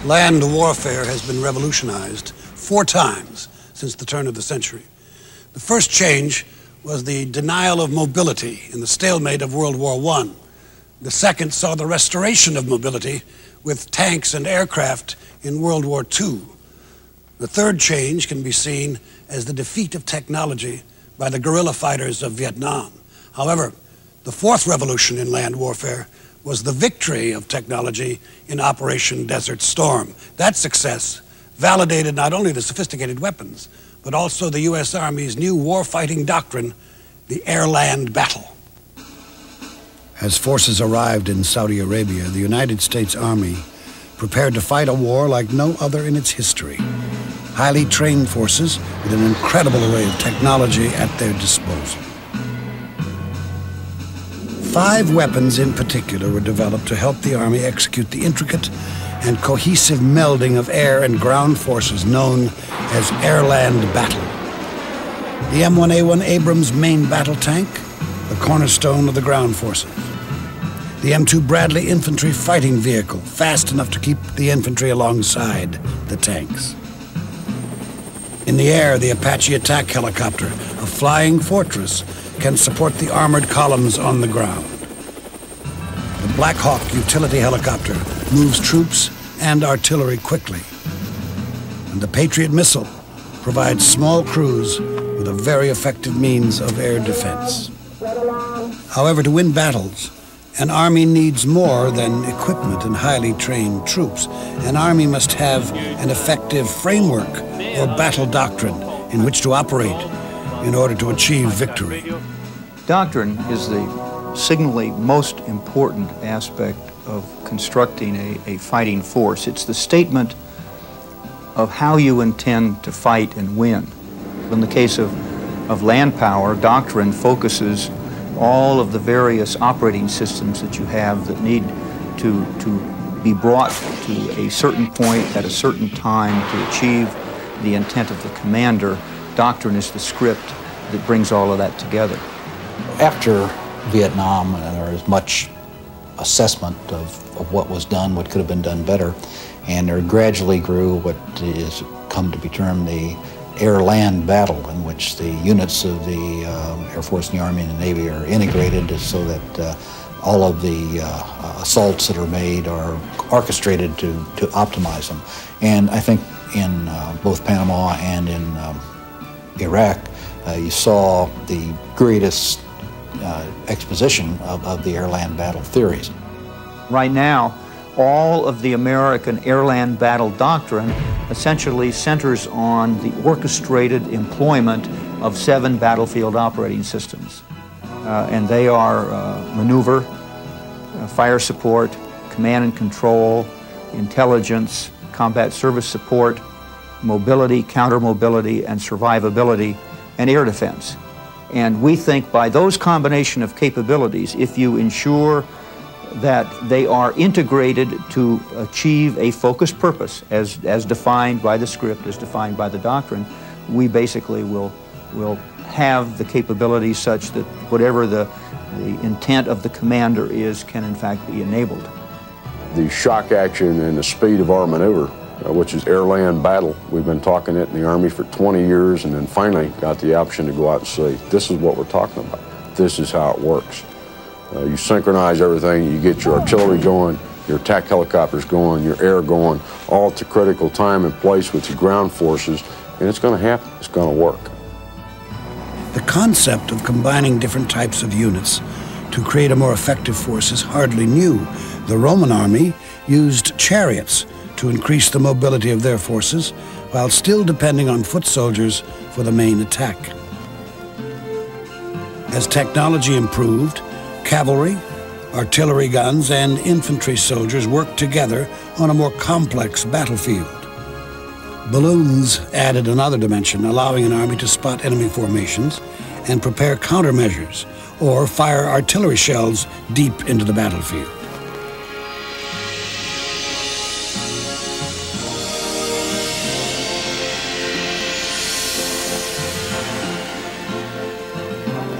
Land warfare has been revolutionized 4 times since the turn of the century. The first change was the denial of mobility in the stalemate of World War I. The second saw the restoration of mobility with tanks and aircraft in World War II. The third change can be seen as the defeat of technology by the guerrilla fighters of Vietnam. However, the fourth revolution in land warfare was the victory of technology in Operation Desert Storm. That success validated not only the sophisticated weapons, but also the U.S. Army's new war-fighting doctrine, the AirLand Battle. As forces arrived in Saudi Arabia, the United States Army prepared to fight a war like no other in its history. Highly trained forces with an incredible array of technology at their disposal. 5 weapons in particular were developed to help the Army execute the intricate and cohesive melding of air and ground forces known as AirLand Battle. The M1A1 Abrams main battle tank, the cornerstone of the ground forces. The M2 Bradley infantry fighting vehicle, fast enough to keep the infantry alongside the tanks. In the air, the Apache attack helicopter, a flying fortress, can support the armored columns on the ground. The Black Hawk utility helicopter moves troops and artillery quickly. And the Patriot missile provides small crews with a very effective means of air defense. However, to win battles, an army needs more than equipment and highly trained troops. An army must have an effective framework or battle doctrine in which to operate in order to achieve victory. Doctrine is the signally most important aspect of constructing a fighting force. It's the statement of how you intend to fight and win. In the case of land power, doctrine focuses all of the various operating systems that you have that need to be brought to a certain point at a certain time to achieve the intent of the commander. Doctrine is the script that brings all of that together. After Vietnam, there was much assessment of what was done, what could have been done better, and there gradually grew what is come to be termed the AirLand Battle, in which the units of the Air Force and the Army and the Navy are integrated so that all of the assaults that are made are orchestrated to optimize them. And I think in both Panama and in Iraq, you saw the greatest exposition of the AirLand Battle theories. Right now, all of the American AirLand Battle doctrine essentially centers on the orchestrated employment of 7 battlefield operating systems. And they are maneuver, fire support, command and control, intelligence, combat service support, mobility, counter-mobility, and survivability, and air defense. And we think by those combination of capabilities, if you ensure that they are integrated to achieve a focused purpose as defined by the script, as defined by the doctrine, we basically will have the capabilities such that whatever the intent of the commander is can in fact be enabled. The shock action and the speed of our maneuver, which is AirLand Battle, we've been talking it in the Army for 20 years and then finally got the option to go out and say, this is what we're talking about. This is how it works. You synchronize everything, you get your artillery going, your attack helicopters going, your air going, all at the critical time and place with the ground forces, and it's going to happen. It's going to work. The concept of combining different types of units to create a more effective force is hardly new. The Roman army used chariots to increase the mobility of their forces while still depending on foot soldiers for the main attack. As technology improved, cavalry, artillery guns, and infantry soldiers worked together on a more complex battlefield. Balloons added another dimension, allowing an army to spot enemy formations and prepare countermeasures or fire artillery shells deep into the battlefield.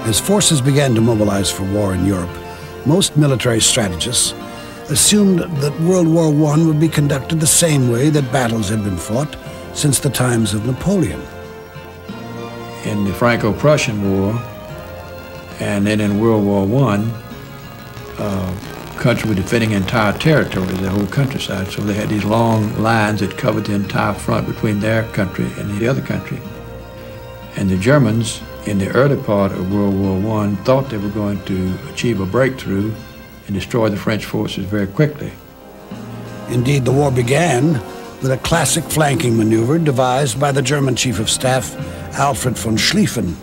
As forces began to mobilize for war in Europe, most military strategists assumed that World War I would be conducted the same way that battles had been fought since the times of Napoleon. In the Franco-Prussian War, and then in World War I, countries were defending entire territories, the whole countryside, so they had these long lines that covered the entire front between their country and the other country. And the Germans, in the early part of World War I, thought they were going to achieve a breakthrough and destroy the French forces very quickly. Indeed, the war began with a classic flanking maneuver devised by the German Chief of Staff, Alfred von Schlieffen.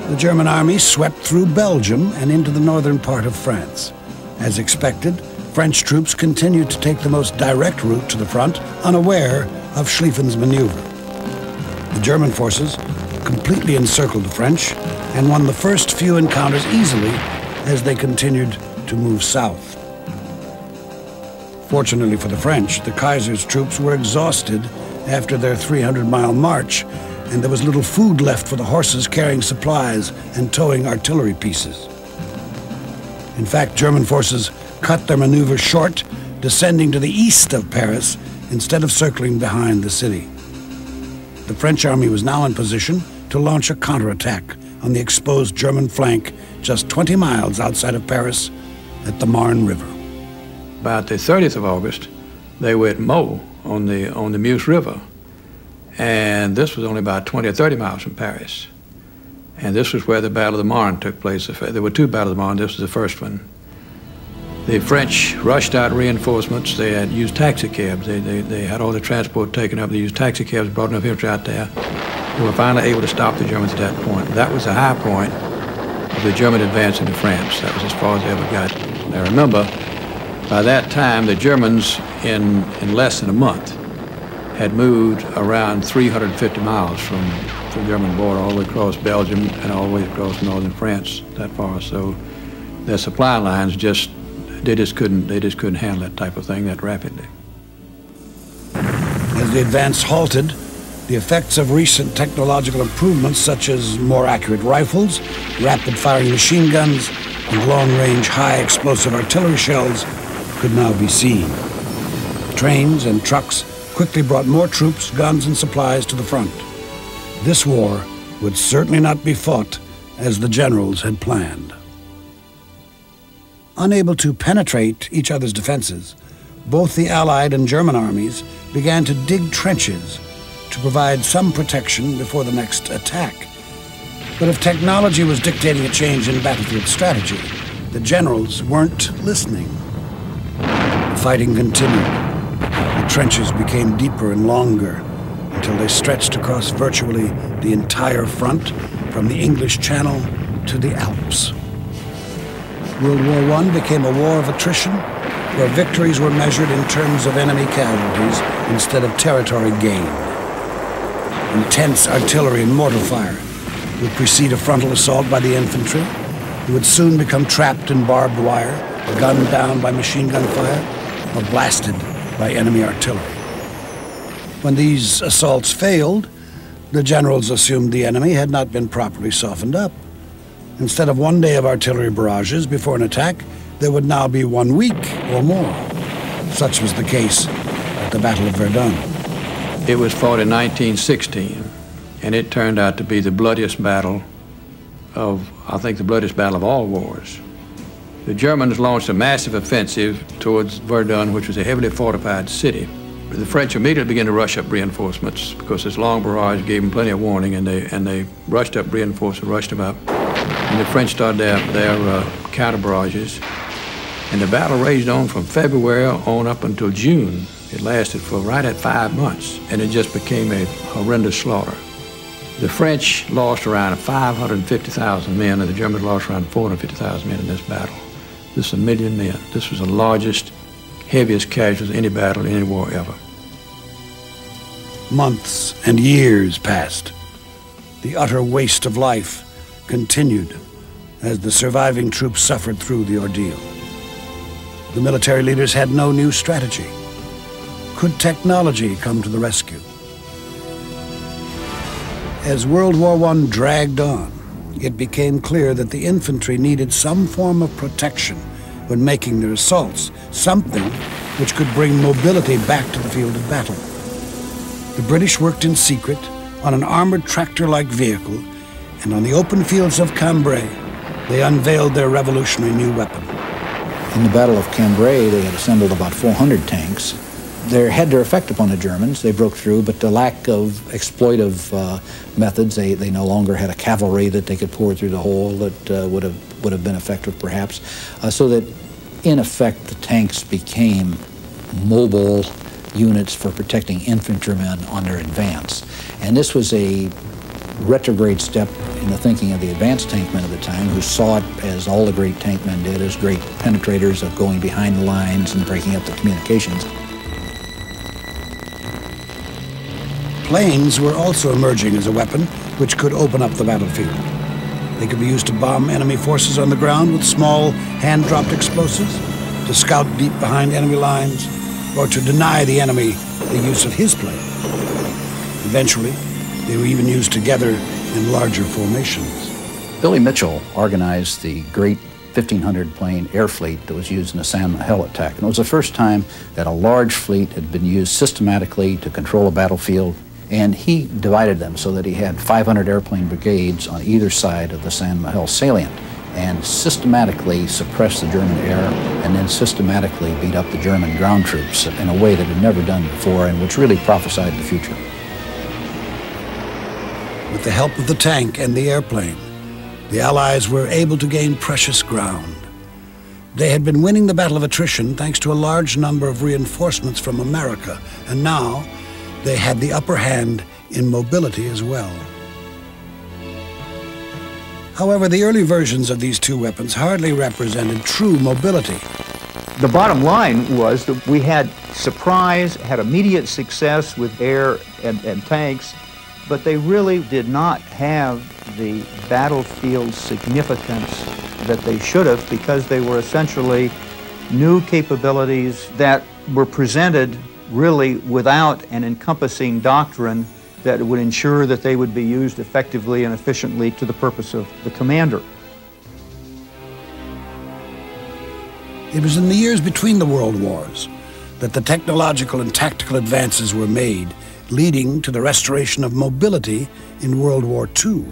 The German army swept through Belgium and into the northern part of France. As expected, French troops continued to take the most direct route to the front, unaware of Schlieffen's maneuver. The German forces completely encircled the French and won the first few encounters easily as they continued to move south. Fortunately for the French, the Kaiser's troops were exhausted after their 300-mile march, and there was little food left for the horses carrying supplies and towing artillery pieces. In fact, German forces cut their maneuver short, descending to the east of Paris instead of circling behind the city. The French army was now in position to launch a counterattack on the exposed German flank just 20 miles outside of Paris at the Marne River. About the 30th of August, they were at Meaux on the Meuse River. And this was only about 20 or 30 miles from Paris. And this was where the Battle of the Marne took place. There were two Battles of the Marne. This was the first one. The French rushed out reinforcements. They had used taxicabs. They had all the transport taken up. They used taxicabs, brought enough infantry out there. They were finally able to stop the Germans at that point. That was the high point of the German advance into France. That was as far as they ever got. Now remember, by that time, the Germans, in less than a month, had moved around 350 miles from the German border all the way across Belgium and all the way across northern France that far. So their supply lines they just couldn't handle that type of thing that rapidly. As the advance halted, the effects of recent technological improvements such as more accurate rifles, rapid-firing machine guns, and long-range high-explosive artillery shells could now be seen. Trains and trucks quickly brought more troops, guns, and supplies to the front. This war would certainly not be fought as the generals had planned. Unable to penetrate each other's defenses, both the Allied and German armies began to dig trenches to provide some protection before the next attack. But if technology was dictating a change in battlefield strategy, the generals weren't listening. The fighting continued. The trenches became deeper and longer until they stretched across virtually the entire front from the English Channel to the Alps. World War I became a war of attrition where victories were measured in terms of enemy casualties instead of territory gained. Intense artillery and mortar fire would precede a frontal assault by the infantry, who would soon become trapped in barbed wire, gunned down by machine gun fire, or blasted by enemy artillery. When these assaults failed, the generals assumed the enemy had not been properly softened up. Instead of one day of artillery barrages before an attack, there would now be 1 week or more. Such was the case at the Battle of Verdun. It was fought in 1916, and it turned out to be the bloodiest battle of, I think, the bloodiest battle of all wars. The Germans launched a massive offensive towards Verdun, which was a heavily fortified city. The French immediately began to rush up reinforcements because this long barrage gave them plenty of warning, and they rushed up reinforcements, rushed them up. And the French started their counter barrages. And the battle raged on from February on up until June. It lasted for right at 5 months, and it just became a horrendous slaughter. The French lost around 550,000 men, and the Germans lost around 450,000 men in this battle. This is 1 million men. This was the largest, heaviest casualties of any battle in any war ever. Months and years passed. The utter waste of life continued as the surviving troops suffered through the ordeal. The military leaders had no new strategy. Could technology come to the rescue? As World War I dragged on, it became clear that the infantry needed some form of protection when making their assaults, something which could bring mobility back to the field of battle. The British worked in secret on an armored tractor-like vehicle, and on the open fields of Cambrai, they unveiled their revolutionary new weapon. In the Battle of Cambrai, they had assembled about 400 tanks. They had their effect upon the Germans. They broke through, but the lack of exploitive methods, they no longer had a cavalry that they could pour through the hole that would have been effective, perhaps. So that, in effect, the tanks became mobile units for protecting infantrymen on their advance. And this was a retrograde step in the thinking of the advanced tankmen of the time, who saw it, as all the great tankmen did, as great penetrators of going behind the lines and breaking up the communications. Planes were also emerging as a weapon which could open up the battlefield. They could be used to bomb enemy forces on the ground with small hand-dropped explosives, to scout deep behind enemy lines, or to deny the enemy the use of his plane. Eventually, they were even used together in larger formations. Billy Mitchell organized the great 1,500 plane air fleet that was used in the Saint-Mihiel attack. And it was the first time that a large fleet had been used systematically to control a battlefield. And he divided them so that he had 500 airplane brigades on either side of the Saint-Mihiel salient, and systematically suppressed the German air, and then systematically beat up the German ground troops in a way that had never done before, and which really prophesied the future. With the help of the tank and the airplane, the Allies were able to gain precious ground. They had been winning the battle of attrition thanks to a large number of reinforcements from America, and now they had the upper hand in mobility as well. However, the early versions of these two weapons hardly represented true mobility. The bottom line was that we had surprise, had immediate success with air and tanks, but they really did not have the battlefield significance that they should have, because they were essentially new capabilities that were presented really without an encompassing doctrine that would ensure that they would be used effectively and efficiently to the purpose of the commander. It was in the years between the world wars that the technological and tactical advances were made, leading to the restoration of mobility in World War II.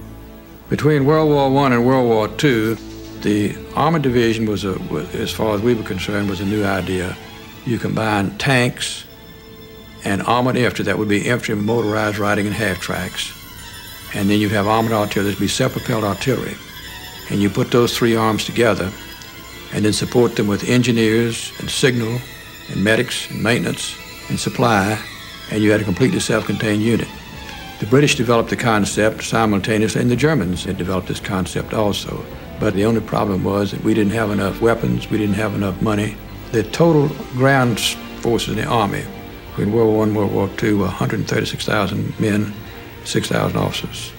Between World War I and World War II, the Armored Division was, as far as we were concerned, was a new idea. You combine tanks and armored infantry, that would be infantry motorized riding in half tracks. And then you'd have armored artillery, that'd be self-propelled artillery. And you put those three arms together and then support them with engineers and signal and medics and maintenance and supply, and you had a completely self-contained unit. The British developed the concept simultaneously, and the Germans had developed this concept also. But the only problem was that we didn't have enough weapons, we didn't have enough money. The total ground forces in the Army between World War I and World War II were 136,000 men, 6,000 officers.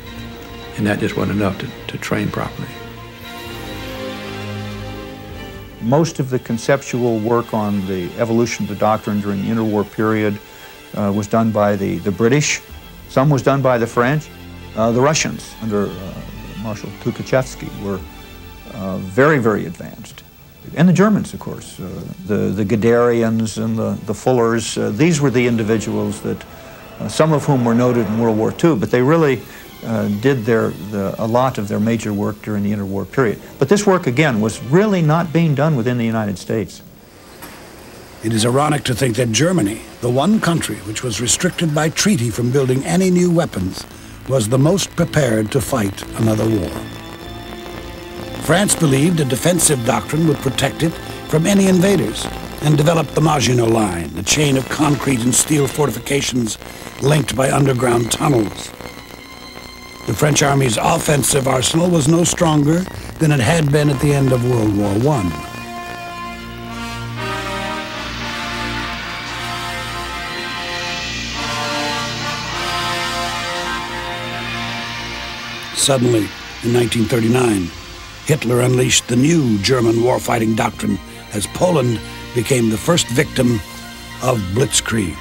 And that just wasn't enough to train properly. Most of the conceptual work on the evolution of the doctrine during the interwar period was done by the British. Some was done by the French. The Russians, under Marshal Tukhachevsky, were very, very advanced. And the Germans, of course, the Guderians and the Fullers. These were the individuals that, some of whom were noted in World War II, but they really did a lot of their major work during the interwar period. But this work, again, was really not being done within the United States. It is ironic to think that Germany, the one country which was restricted by treaty from building any new weapons, was the most prepared to fight another war. France believed a defensive doctrine would protect it from any invaders, and developed the Maginot Line, a chain of concrete and steel fortifications linked by underground tunnels. The French Army's offensive arsenal was no stronger than it had been at the end of World War I. Suddenly, in 1939, Hitler unleashed the new German warfighting doctrine as Poland became the first victim of blitzkrieg.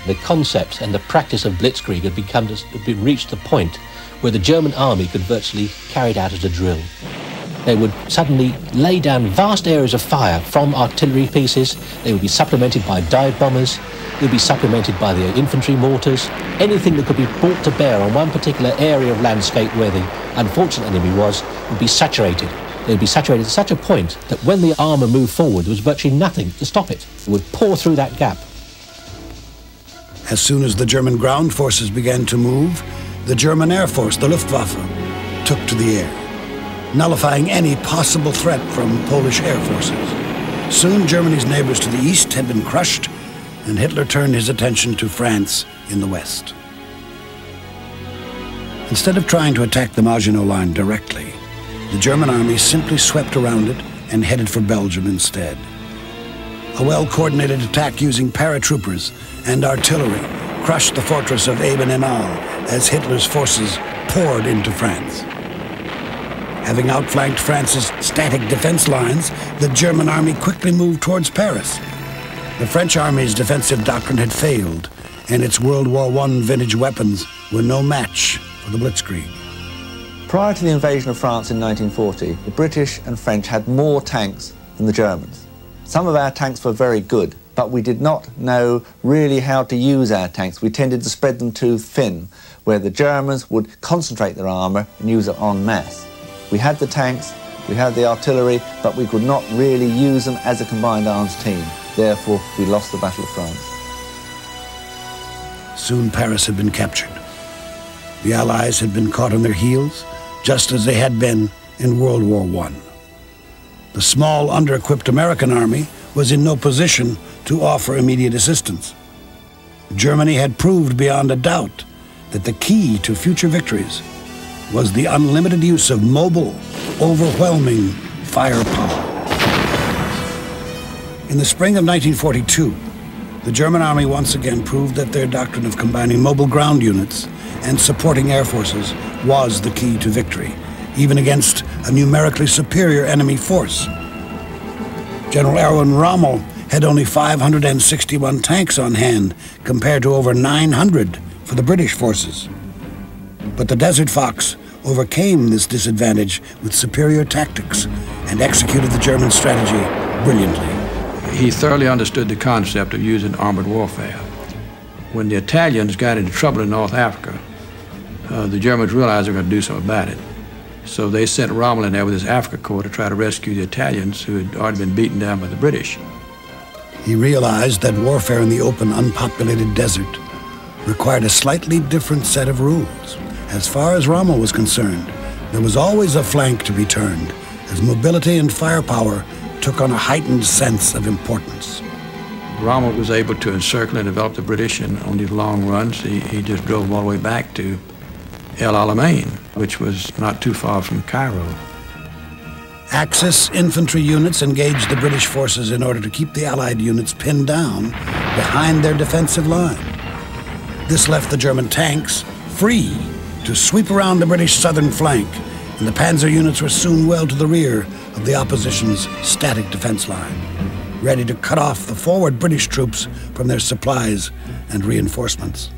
The concept and the practice of blitzkrieg had reached the point where the German army could virtually carry it out as a drill. they would suddenly lay down vast areas of fire from artillery pieces. They would be supplemented by dive bombers. They would be supplemented by the infantry mortars. Anything that could be brought to bear on one particular area of landscape where the unfortunate enemy was would be saturated. They would be saturated to such a point that when the armour moved forward, there was virtually nothing to stop it. It would pour through that gap. As soon as the German ground forces began to move, the German Air Force, the Luftwaffe, took to the air, nullifying any possible threat from Polish air forces. Soon Germany's neighbors to the east had been crushed, and Hitler turned his attention to France in the west. Instead of trying to attack the Maginot Line directly, the German army simply swept around it and headed for Belgium instead. A well-coordinated attack using paratroopers and artillery crushed the fortress of Eben-Emael as Hitler's forces poured into France. Having outflanked France's static defense lines, the German army quickly moved towards Paris. The French army's defensive doctrine had failed, and its World War I vintage weapons were no match for the Blitzkrieg. Prior to the invasion of France in 1940, the British and French had more tanks than the Germans. Some of our tanks were very good, but we did not know really how to use our tanks. We tended to spread them too thin, where the Germans would concentrate their armour and use it en masse. We had the tanks, we had the artillery, but we could not really use them as a combined arms team. Therefore, we lost the Battle of France. Soon Paris had been captured. The Allies had been caught on their heels, just as they had been in World War I. The small, under-equipped American army was in no position to offer immediate assistance. Germany had proved beyond a doubt that the key to future victories was the unlimited use of mobile, overwhelming firepower. In the spring of 1942, the German army once again proved that their doctrine of combining mobile ground units and supporting air forces was the key to victory, even against a numerically superior enemy force. General Erwin Rommel had only 561 tanks on hand compared to over 900 for the British forces. But the Desert Fox overcame this disadvantage with superior tactics and executed the German strategy brilliantly. He thoroughly understood the concept of using armored warfare. When the Italians got into trouble in North Africa, the Germans realized they were going to do something about it. So they sent Rommel in there with his Africa Corps to try to rescue the Italians who had already been beaten down by the British. He realized that warfare in the open, unpopulated desert required a slightly different set of rules. As far as Rommel was concerned, there was always a flank to be turned, as mobility and firepower took on a heightened sense of importance. Rommel was able to encircle and develop the British, and on these long runs, he just drove them all the way back to El Alamein, which was not too far from Cairo. Axis infantry units engaged the British forces in order to keep the Allied units pinned down behind their defensive line. This left the German tanks free to sweep around the British southern flank, and the panzer units were soon well to the rear of the opposition's static defense line, ready to cut off the forward British troops from their supplies and reinforcements.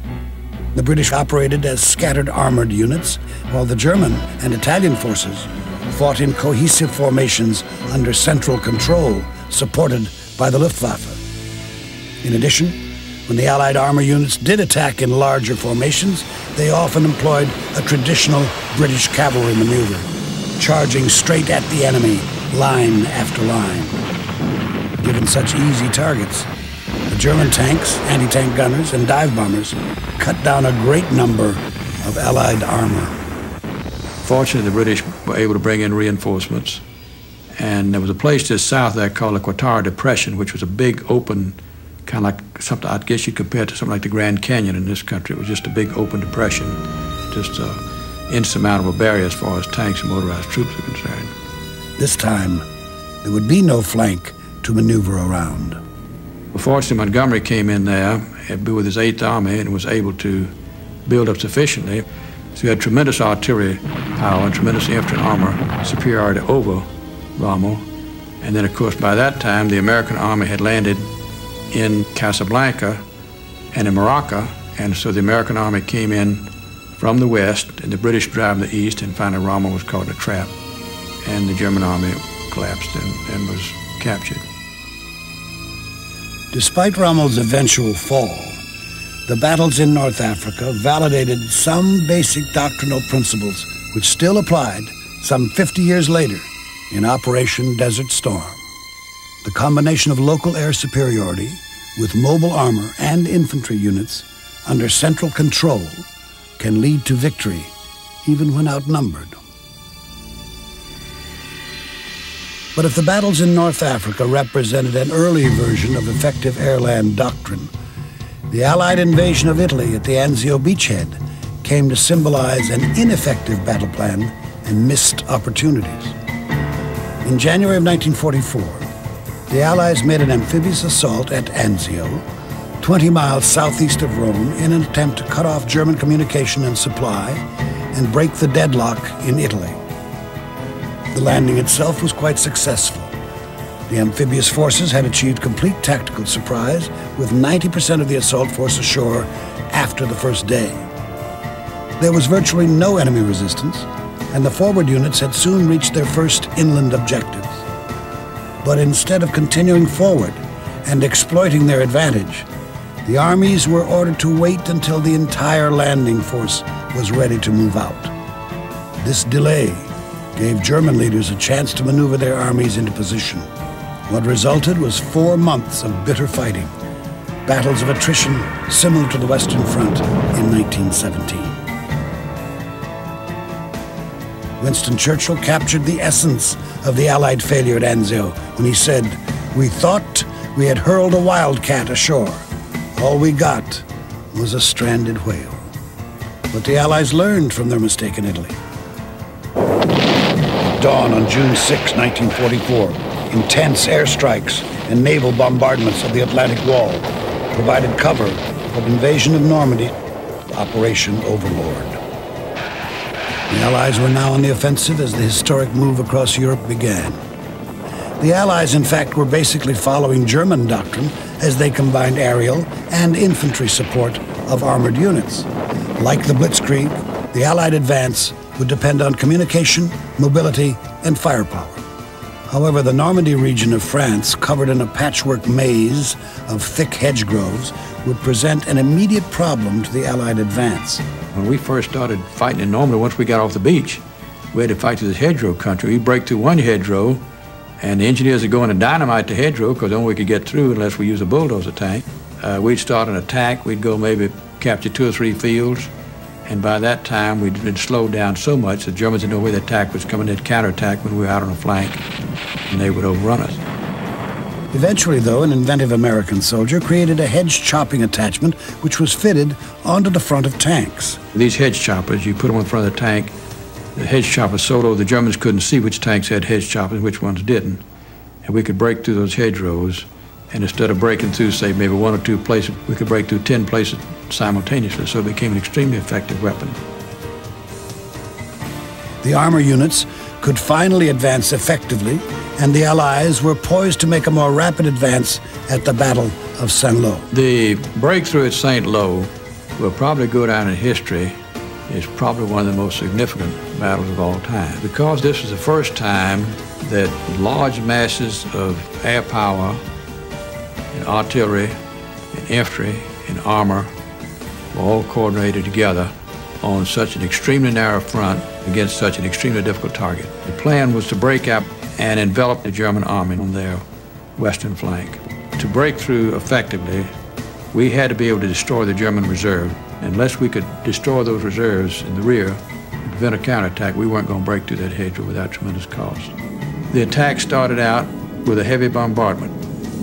The British operated as scattered armored units, while the German and Italian forces fought in cohesive formations under central control, supported by the Luftwaffe. In addition, when the Allied armor units did attack in larger formations, they often employed a traditional British cavalry maneuver, charging straight at the enemy, line after line. Given such easy targets, the German tanks, anti-tank gunners, and dive bombers cut down a great number of Allied armor. Fortunately, the British were able to bring in reinforcements, and there was a place just south there called the 𝑾𝒆𝒂𝒑𝒐𝒏𝒔 Depression, which was a big open, kind of like something I guess you'd compare it to something like the Grand Canyon in this country. It was just a big open depression, just an insurmountable barrier as far as tanks and motorized troops are concerned. This time, there would be no flank to maneuver around. Fortunately, Montgomery came in there with his 8th Army and was able to build up sufficiently. So he had tremendous artillery power and tremendous infantry and armor superiority over Rommel. And then, of course, by that time, the American army had landed in Casablanca and in Morocco. And so the American army came in from the west, and the British driving the east, and finally Rommel was caught in a trap. and the German army collapsed and was captured. Despite Rommel's eventual fall, the battles in North Africa validated some basic doctrinal principles which still applied some 50 years later in Operation Desert Storm. The combination of local air superiority with mobile armor and infantry units under central control can lead to victory even when outnumbered. But if the battles in North Africa represented an early version of effective airland doctrine, the Allied invasion of Italy at the Anzio beachhead came to symbolize an ineffective battle plan and missed opportunities. In January of 1944, the Allies made an amphibious assault at Anzio, 20 miles southeast of Rome, in an attempt to cut off German communication and supply and break the deadlock in Italy. The landing itself was quite successful. The amphibious forces had achieved complete tactical surprise, with 90% of the assault force ashore after the first day. There was virtually no enemy resistance, and the forward units had soon reached their first inland objectives. But instead of continuing forward and exploiting their advantage, the armies were ordered to wait until the entire landing force was ready to move out. This delay gave German leaders a chance to maneuver their armies into position. What resulted was 4 months of bitter fighting, battles of attrition similar to the Western Front in 1917. Winston Churchill captured the essence of the Allied failure at Anzio when he said, "We thought we had hurled a wildcat ashore. All we got was a stranded whale." But the Allies learned from their mistake in Italy. At dawn on June 6, 1944, intense airstrikes and naval bombardments of the Atlantic Wall provided cover for the invasion of Normandy, Operation Overlord. The Allies were now on the offensive as the historic move across Europe began. The Allies, in fact, were basically following German doctrine as they combined aerial and infantry support of armored units. Like the Blitzkrieg, the Allied advance would depend on communication, mobility, and firepower. However, the Normandy region of France, covered in a patchwork maze of thick hedge groves, would present an immediate problem to the Allied advance. When we first started fighting in Normandy, once we got off the beach, we had to fight through this hedgerow country. We'd break through one hedgerow, and the engineers would go in and dynamite the hedgerow because the only way we could get through unless we used a bulldozer tank. We'd start an attack. We'd go maybe capture 2 or 3 fields, and by that time we'd been slowed down so much the Germans didn't know where the attack was coming. They'd counterattack when we were out on the flank, and they would overrun us. Eventually, though, an inventive American soldier created a hedge chopping attachment which was fitted onto the front of tanks. These hedge choppers, you put them in front of the tank. The hedge choppers so low the Germans couldn't see which tanks had hedge choppers and which ones didn't. And we could break through those hedgerows, and instead of breaking through, say, maybe 1 or 2 places, we could break through 10 places simultaneously, so it became an extremely effective weapon. The armor units could finally advance effectively, and the Allies were poised to make a more rapid advance at the Battle of Saint-Lô. The breakthrough at St. Lo will probably go down in history as probably one of the most significant battles of all time, because this was the first time that large masses of air power and artillery and infantry and armor were all coordinated together on such an extremely narrow front against such an extremely difficult target. The plan was to break up and envelop the German army on their western flank. To break through effectively, we had to be able to destroy the German reserve. Unless we could destroy those reserves in the rear and prevent a counterattack, we weren't going to break through that hedgerow without tremendous cost. The attack started out with a heavy bombardment.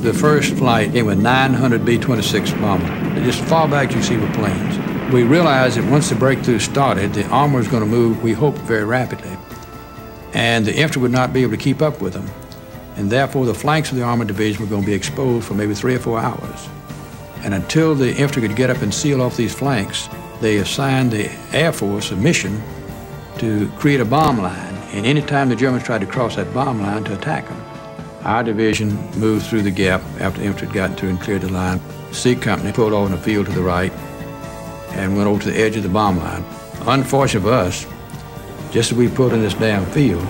The first flight came with 900 B-26 bombers. Just as far back as you see were planes. We realized that once the breakthrough started, the armor was going to move, we hoped, very rapidly. And the infantry would not be able to keep up with them. And therefore, the flanks of the armored division were going to be exposed for maybe 3 or 4 hours. And until the infantry could get up and seal off these flanks, they assigned the Air Force a mission to create a bomb line. And any time the Germans tried to cross that bomb line, to attack them. Our division moved through the gap after the infantry had gotten through and cleared the line. C Company pulled over in the field to the right and went over to the edge of the bomb line. Unfortunately for us, just as we pulled in this damn field,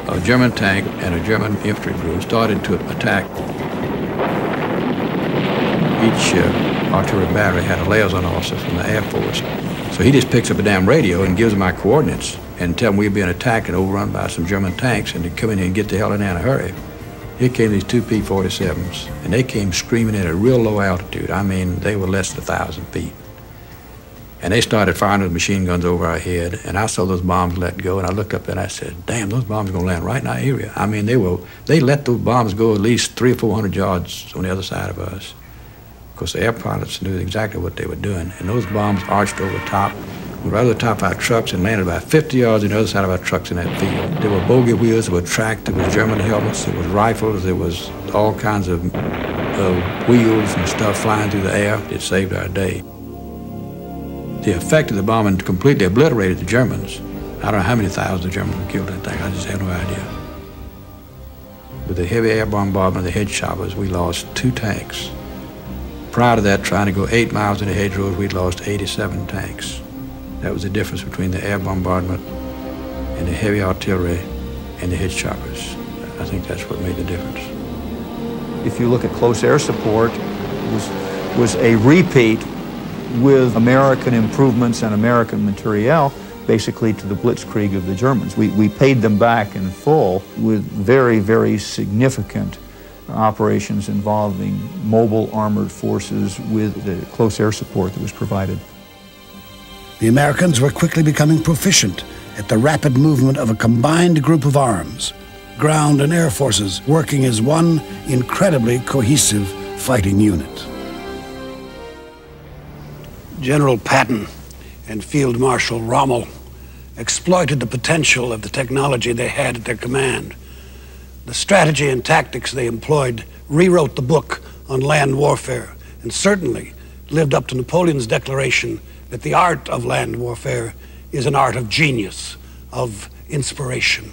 a German tank and a German infantry group started to attack. Each artillery battery had a liaison officer from the Air Force. So he just picks up a damn radio and gives them my coordinates and tell them we'd being attacked and overrun by some German tanks and to come in here and get the hell in there in a hurry. Here came these two P-47s, and they came screaming in at a real low altitude. I mean, they were less than 1,000 feet. And they started firing those machine guns over our head, and I saw those bombs let go, and I looked up and I said, damn, those bombs are gonna land right in our area. I mean, they let those bombs go at least 300 or 400 yards on the other side of us. Of course, the air pilots knew exactly what they were doing, and those bombs arched over the top, were right over the top of our trucks and landed about 50 yards on the other side of our trucks in that field. There were bogey wheels, there were tracked, there was German helmets, there was rifles, there was all kinds of wheels and stuff flying through the air. It saved our day. The effect of the bombing completely obliterated the Germans. I don't know how many thousands of Germans were killed in that thing, I just have no idea. With the heavy air bombardment of the hedge choppers, we lost 2 tanks. Prior to that, trying to go 8 miles in the hedgerows, we'd lost 87 tanks. That was the difference between the air bombardment and the heavy artillery and the hedge choppers. I think that's what made the difference. If you look at close air support, it was a repeat with American improvements and American materiel, basically to the blitzkrieg of the Germans. We paid them back in full with very, very significant operations involving mobile armored forces with the close air support that was provided. The Americans were quickly becoming proficient at the rapid movement of a combined group of arms, ground and air forces working as one incredibly cohesive fighting unit. General Patton and Field Marshal Rommel exploited the potential of the technology they had at their command. The strategy and tactics they employed rewrote the book on land warfare and certainly lived up to Napoleon's declaration that the art of land warfare is an art of genius, of inspiration.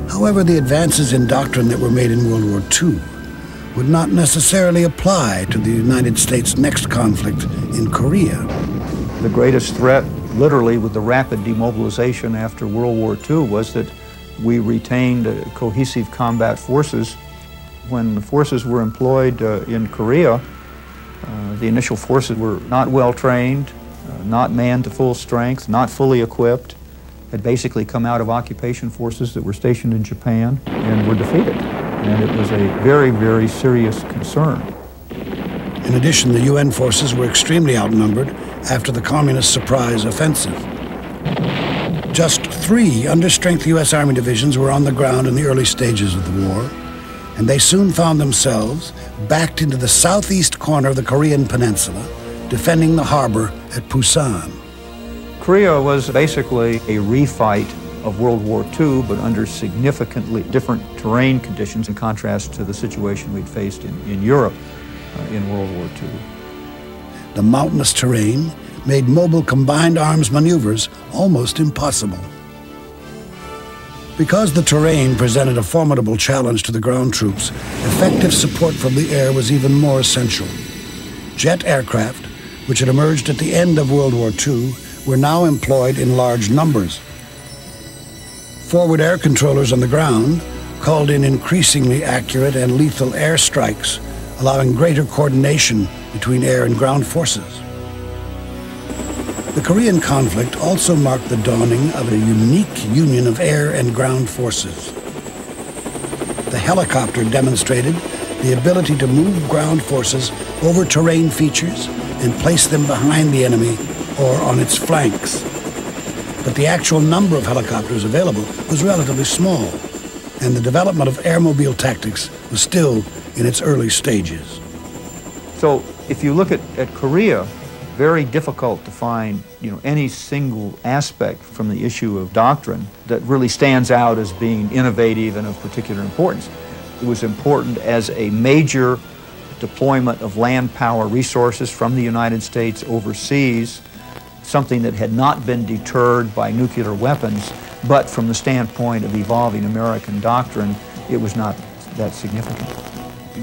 However, the advances in doctrine that were made in World War II would not necessarily apply to the United States' next conflict in Korea. The greatest threat, literally, with the rapid demobilization after World War II was that we retained cohesive combat forces. When the forces were employed in Korea, the initial forces were not well trained, not manned to full strength, not fully equipped, had basically come out of occupation forces that were stationed in Japan and were defeated. And it was a very, very serious concern. In addition, the UN forces were extremely outnumbered after the communist surprise offensive. Just 3 understrength U.S. Army divisions were on the ground in the early stages of the war, and they soon found themselves backed into the southeast corner of the Korean peninsula, defending the harbor at Busan. Korea was basically a refight of World War II, but under significantly different terrain conditions in contrast to the situation we'd faced in Europe in World War II. The mountainous terrain made mobile combined arms maneuvers almost impossible. Because the terrain presented a formidable challenge to the ground troops, effective support from the air was even more essential. Jet aircraft, which had emerged at the end of World War II, were now employed in large numbers. Forward air controllers on the ground called in increasingly accurate and lethal air strikes, allowing greater coordination between air and ground forces. The Korean conflict also marked the dawning of a unique union of air and ground forces. The helicopter demonstrated the ability to move ground forces over terrain features and place them behind the enemy or on its flanks. But the actual number of helicopters available was relatively small, and the development of airmobile tactics was still in its early stages. So if you look at Korea, very difficult to find, any single aspect from the issue of doctrine that really stands out as being innovative and of particular importance. It was important as a major deployment of land power resources from the United States overseas, something that had not been deterred by nuclear weapons, but from the standpoint of evolving American doctrine, it was not that significant.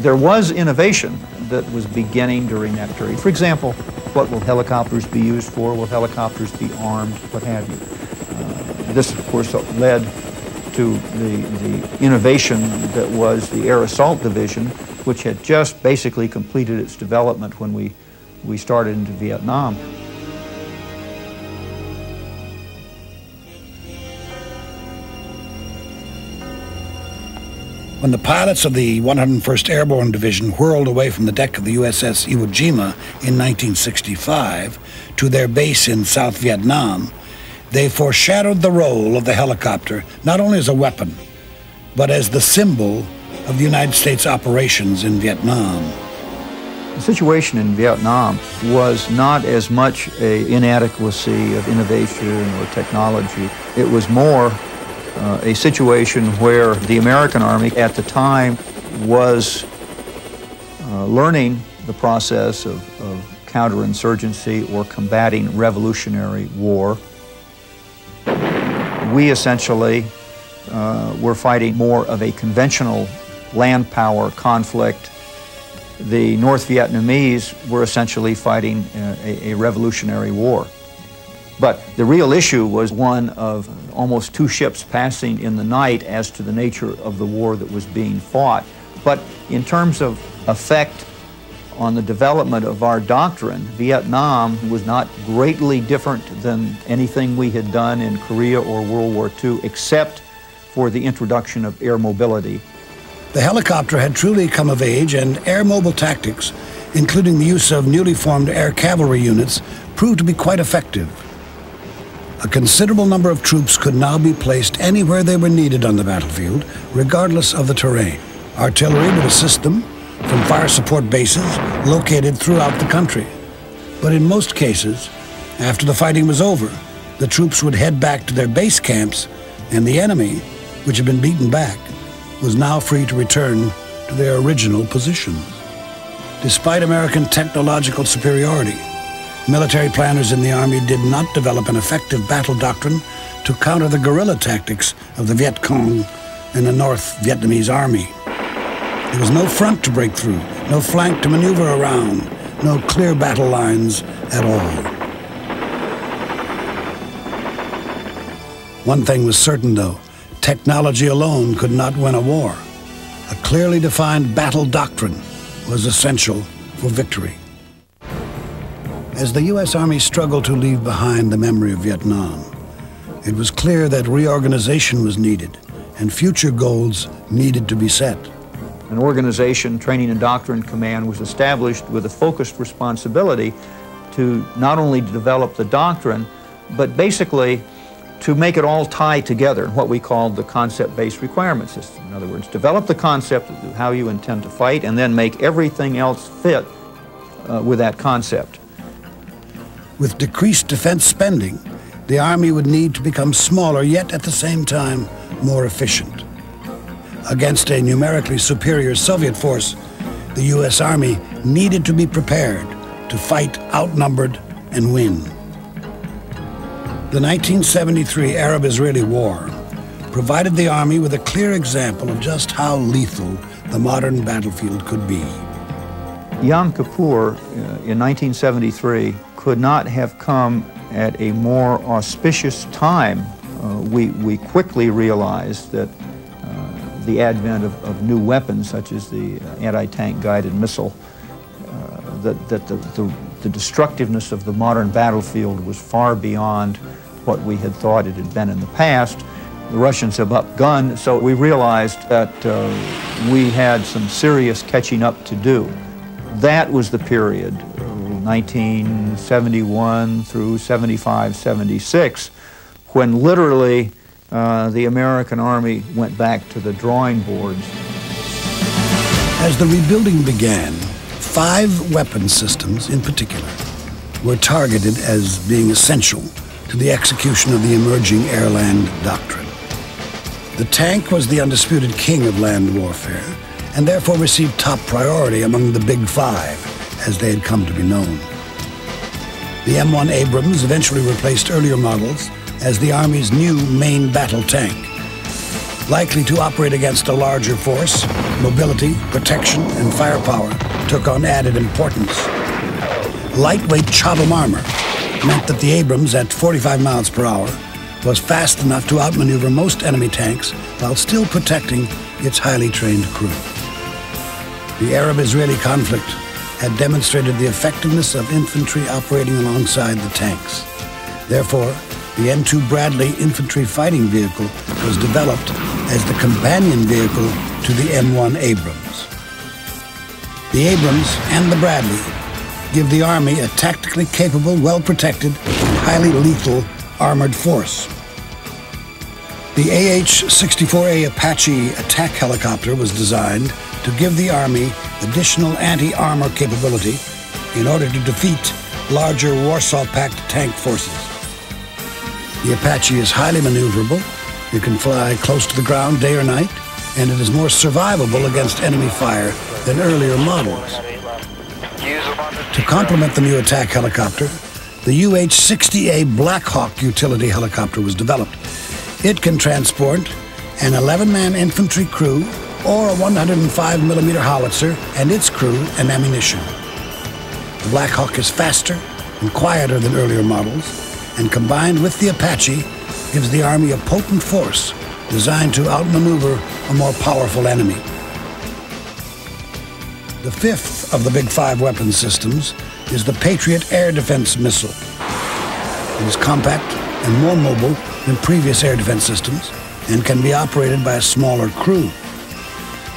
There was innovation that was beginning during that period. For example, what will helicopters be used for? Will helicopters be armed? What have you? This, of course, led to the innovation that was the Air Assault Division, which had just basically completed its development when we started into Vietnam. When the pilots of the 101st Airborne Division whirled away from the deck of the USS Iwo Jima in 1965 to their base in South Vietnam, they foreshadowed the role of the helicopter not only as a weapon, but as the symbol of the United States operations in Vietnam. The situation in Vietnam was not as much an inadequacy of innovation or technology. It was more a situation where the American Army at the time was learning the process of counterinsurgency or combating revolutionary war. We essentially were fighting more of a conventional land power conflict. The North Vietnamese were essentially fighting a revolutionary war. But the real issue was one of almost two ships passing in the night as to the nature of the war that was being fought. But in terms of effect on the development of our doctrine, Vietnam was not greatly different than anything we had done in Korea or World War II, except for the introduction of air mobility. The helicopter had truly come of age, and air mobile tactics, including the use of newly formed air cavalry units, proved to be quite effective. A considerable number of troops could now be placed anywhere they were needed on the battlefield, regardless of the terrain. Artillery would assist them from fire support bases located throughout the country. But in most cases, after the fighting was over, the troops would head back to their base camps, and the enemy, which had been beaten back, was now free to return to their original positions. Despite American technological superiority, military planners in the Army did not develop an effective battle doctrine to counter the guerrilla tactics of the Viet Cong and the North Vietnamese Army. There was no front to break through, no flank to maneuver around, no clear battle lines at all. One thing was certain, though: technology alone could not win a war. A clearly defined battle doctrine was essential for victory. As the U.S. Army struggled to leave behind the memory of Vietnam, it was clear that reorganization was needed and future goals needed to be set. An organization, Training and Doctrine Command, was established with a focused responsibility to not only develop the doctrine, but basically to make it all tie together in what we called the concept-based requirement system. In other words, develop the concept of how you intend to fight and then make everything else fit with that concept. With decreased defense spending, the Army would need to become smaller, yet at the same time more efficient. Against a numerically superior Soviet force, the U.S. Army needed to be prepared to fight outnumbered and win. The 1973 Arab-Israeli War provided the Army with a clear example of just how lethal the modern battlefield could be. Yom Kippur in 1973 could not have come at a more auspicious time. We quickly realized that the advent of new weapons, such as the anti-tank guided missile, that the destructiveness of the modern battlefield was far beyond what we had thought it had been in the past. The Russians have outgunned, so we realized that we had some serious catching up to do. That was the period, 1971 through 75, 76, when literally the American Army went back to the drawing boards. As the rebuilding began, 5 weapon systems in particular were targeted as being essential to the execution of the emerging AirLand doctrine. The tank was the undisputed king of land warfare, and therefore received top priority among the Big Five, as they had come to be known. The M1 Abrams eventually replaced earlier models as the Army's new main battle tank. Likely to operate against a larger force, mobility, protection, and firepower took on added importance. Lightweight Chatham armor meant that the Abrams, at 45 miles per hour, was fast enough to outmaneuver most enemy tanks while still protecting its highly trained crew. The Arab-Israeli conflict had demonstrated the effectiveness of infantry operating alongside the tanks. Therefore, the M2 Bradley infantry fighting vehicle was developed as the companion vehicle to the M1 Abrams. The Abrams and the Bradley give the Army a tactically capable, well-protected, and highly lethal armored force. The AH-64A Apache attack helicopter was designed to give the Army additional anti-armor capability in order to defeat larger Warsaw Pact tank forces. The Apache is highly maneuverable. It can fly close to the ground day or night, and it is more survivable against enemy fire than earlier models. To complement the new attack helicopter, the UH-60A Black Hawk utility helicopter was developed. It can transport an 11-man infantry crew or a 105mm howitzer and its crew and ammunition. The Black Hawk is faster and quieter than earlier models, and combined with the Apache, gives the Army a potent force designed to outmaneuver a more powerful enemy. The fifth of the Big Five weapons systems is the Patriot air defense missile. It is compact and more mobile than previous air defense systems and can be operated by a smaller crew.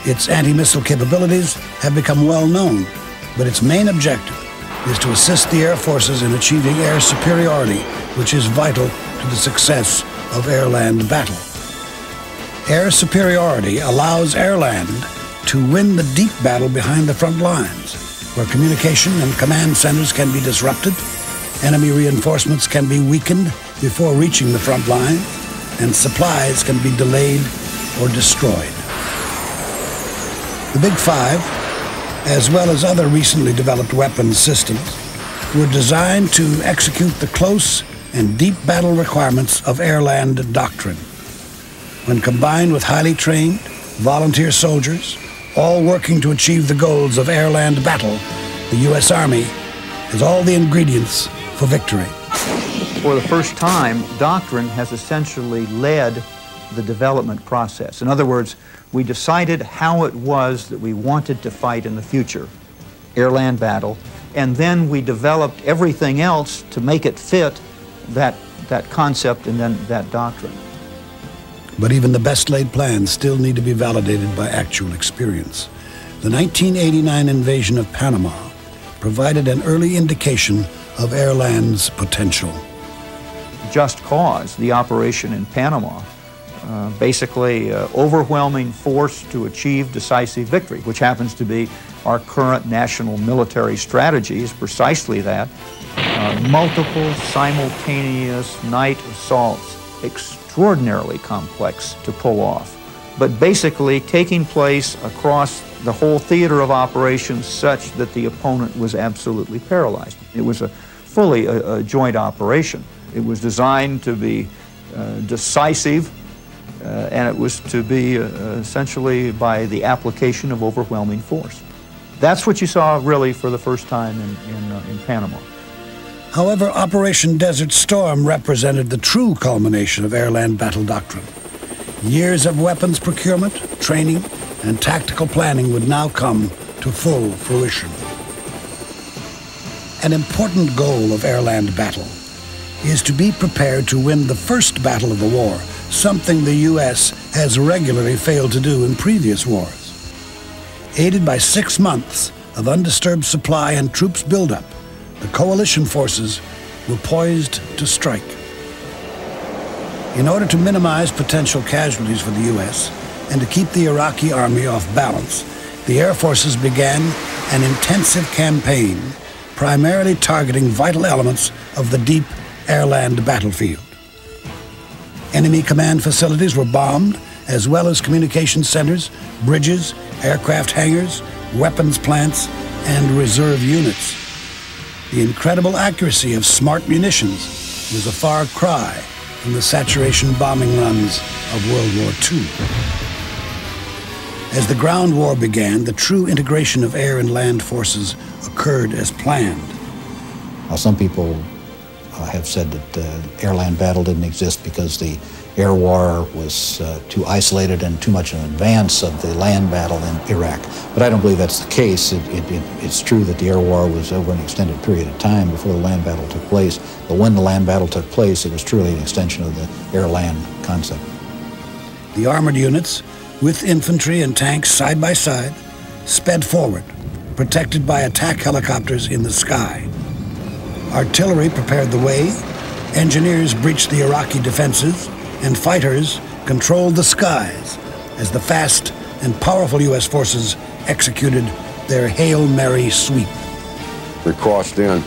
Its anti-missile capabilities have become well known, but its main objective is to assist the air forces in achieving air superiority, which is vital to the success of AirLand Battle. Air superiority allows AirLand to win the deep battle behind the front lines, where communication and command centers can be disrupted, enemy reinforcements can be weakened before reaching the front line, and supplies can be delayed or destroyed. The Big Five, as well as other recently developed weapons systems, were designed to execute the close and deep battle requirements of AirLand doctrine. When combined with highly trained, volunteer soldiers, all working to achieve the goals of AirLand Battle, the U.S. Army has all the ingredients for victory. For the first time, doctrine has essentially led the development process. In other words, we decided how it was that we wanted to fight in the future, AirLand Battle, and then we developed everything else to make it fit that concept and then that doctrine. But even the best-laid plans still need to be validated by actual experience. The 1989 invasion of Panama provided an early indication of AirLand's potential. Just cause, the operation in Panama, basically overwhelming force to achieve decisive victory, which happens to be our current national military strategy, is precisely that. Multiple simultaneous night assaults, extraordinarily complex to pull off, but basically taking place across the whole theater of operations such that the opponent was absolutely paralyzed. It was fully a joint operation. It was designed to be decisive, and it was to be essentially by the application of overwhelming force. That's what you saw really for the first time in Panama. However, Operation Desert Storm represented the true culmination of AirLand Battle doctrine. Years of weapons procurement, training, and tactical planning would now come to full fruition. An important goal of AirLand Battle is to be prepared to win the first battle of the war, something the U.S. has regularly failed to do in previous wars. Aided by 6 months of undisturbed supply and troops buildup, the coalition forces were poised to strike. In order to minimize potential casualties for the U.S. and to keep the Iraqi army off balance, the air forces began an intensive campaign primarily targeting vital elements of the deep AirLand battlefield. Enemy command facilities were bombed, as well as communication centers, bridges, aircraft hangars, weapons plants, and reserve units. The incredible accuracy of smart munitions was a far cry from the saturation bombing runs of World War II. As the ground war began, the true integration of air and land forces occurred as planned. Some people have said that air-land battle didn't exist because the air war was too isolated and too much in advance of the land battle in Iraq. But I don't believe that's the case. It's true that the air war was over an extended period of time before the land battle took place. But when the land battle took place, it was truly an extension of the air-land concept. The armored units, with infantry and tanks side by side, sped forward, protected by attack helicopters in the sky. Artillery prepared the way, engineers breached the Iraqi defenses, and fighters controlled the skies as the fast and powerful U.S. forces executed their Hail Mary sweep. We crossed in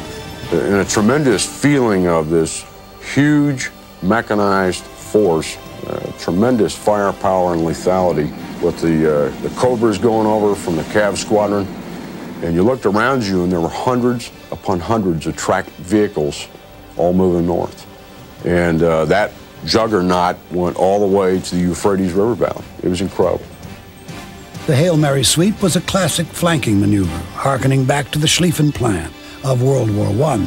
a tremendous feeling of this huge mechanized force, tremendous firepower and lethality with the Cobras going over from the Cav squadron. And you looked around you and there were hundreds upon hundreds of tracked vehicles all moving north. And that juggernaut went all the way to the Euphrates River valley. It was incredible. The Hail Mary sweep was a classic flanking maneuver, harkening back to the Schlieffen Plan of World War I.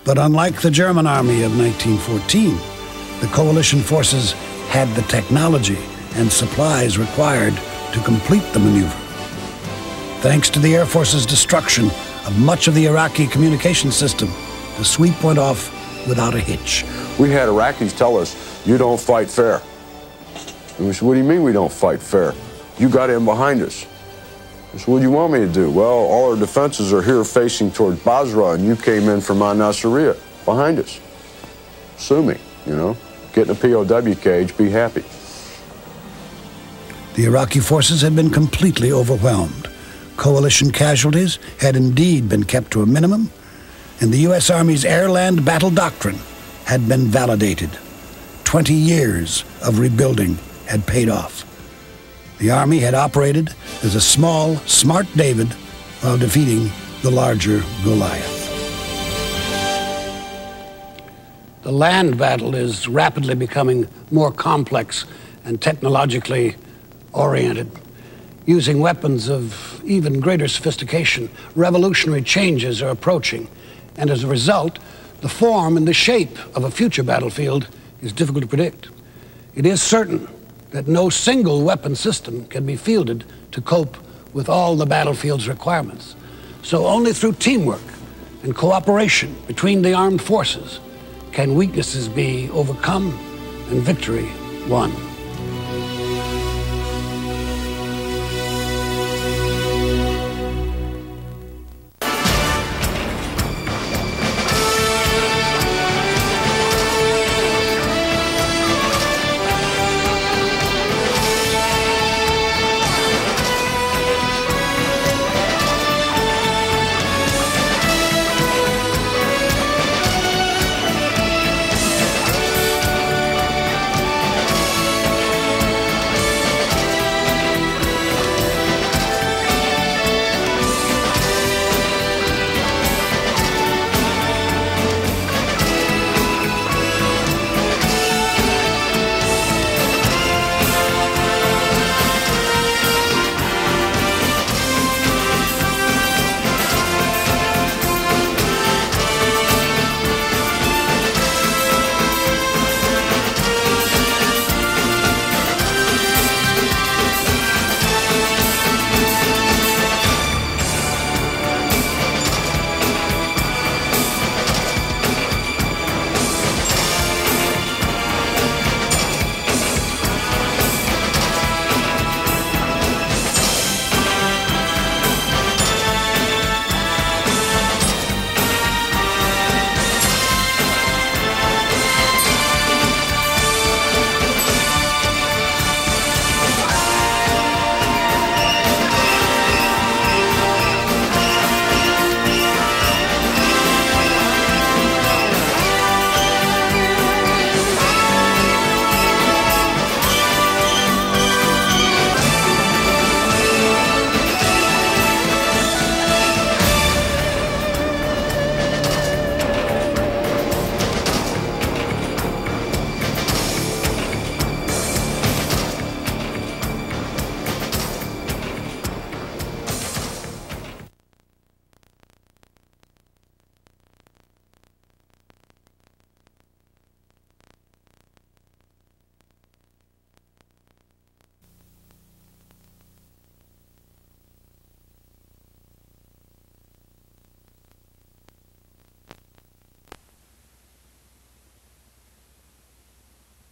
But unlike the German army of 1914, the coalition forces had the technology and supplies required to complete the maneuver. Thanks to the Air Force's destruction of much of the Iraqi communication system, the sweep went off without a hitch. We had Iraqis tell us, "You don't fight fair." And we said, "What do you mean we don't fight fair? You got in behind us." I said, "What do you want me to do?" "Well, all our defenses are here facing towards Basra, and you came in from Al-Nasiriyah behind us. Sue me, you know. Get in a POW cage, be happy." The Iraqi forces had been completely overwhelmed. Coalition casualties had indeed been kept to a minimum, and the U.S. Army's air-land battle doctrine had been validated. 20 years of rebuilding had paid off. The Army had operated as a small, smart David while defeating the larger Goliath. The land battle is rapidly becoming more complex and technologically oriented. Using weapons of even greater sophistication, revolutionary changes are approaching, and as a result, the form and the shape of a future battlefield is difficult to predict. It is certain that no single weapon system can be fielded to cope with all the battlefield's requirements. So only through teamwork and cooperation between the armed forces can weaknesses be overcome and victory won.